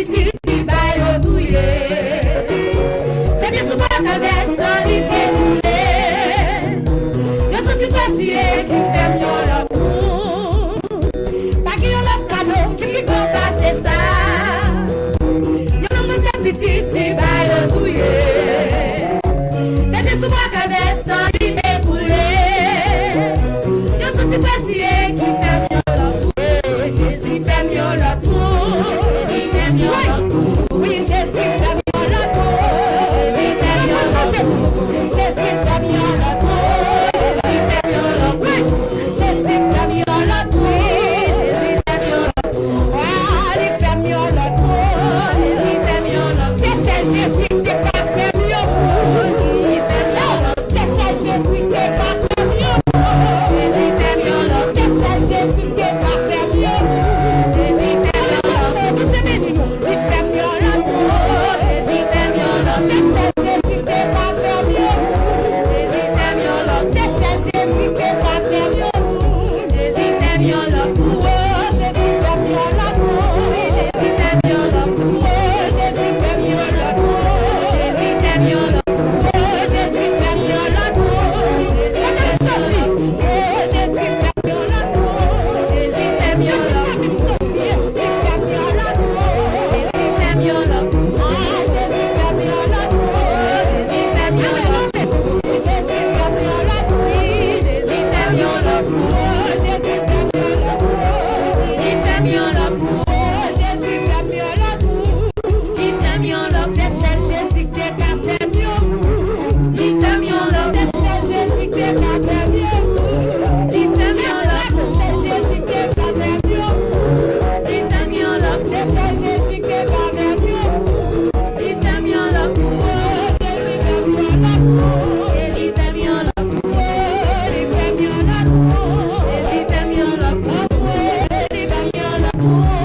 petit, il va y douiller. C'est bien souvent qu'un verset, il fait couler. Yo sou situation qui fait mieux la cour. Pas qu'il y a un cadeau qui peut passer ça. Yo non me c'est petit, il va y douiller. C'est bien souvent qu'un verset, il fait couler. Yo sou situation qui fait mieux la cour. Jésus fait mieux la cour. Il fait mieux la cour. Oui, Jésus fait mieux la cour. Il fait mieux la cour. Jésus fait mieux la cour. Il fait mieux la cour. Jésus fait mieux la cour. Jésus fait mieux la cour. Ah, il fait mieux la cour. Il fait mieux la cour. C'est Jésus qui va faire mieux. Il fait mieux la cour. C'est Jésus qui va faire mieux. Jésus fait mieux la cour. C'est Jésus qui va faire mieux. Jésus fait mieux la cour. Il fait mieux la cour. Jésus fait mieux la cour. C'est Jésus qui va faire mieux. Jésus fait mieux la cour. C'est Jésus qui va faire mieux. Jésus fait mieux la cour. Jésus fait mieux la cour. Jésus fait mieux la cour. Jésus fait mieux la cour. Jésus fait mieux la cour. Jésus fait mieux la cour. Jésus fait mieux la cour. Jésus fait mieux la cour. Jésus fait mieux la cour. Jésus fait mieux la cour. Ah, Jésus fait mieux la cour. Jésus fait mieux la cour. Jésus fait mieux la cour. Jésus fait mieux la cour. Jésus fait mieux la cour. Il fait mieux la cour. Jésus fait mieux la cour. Il fait mieux la cour. C'est Jésus qui va faire mieux. Il fait mieux la cour. C'est Jésus qui va faire mieux. Il fait mieux la cour. C'est Jésus qui va faire mieux. Il fait mieux la cour. C'est Jésus qui va faire mieux. Il fait mieux la cour. Il fait mieux la cour. Il fait mieux la cour. Il fait mieux la cour. Il fait mieux la cour.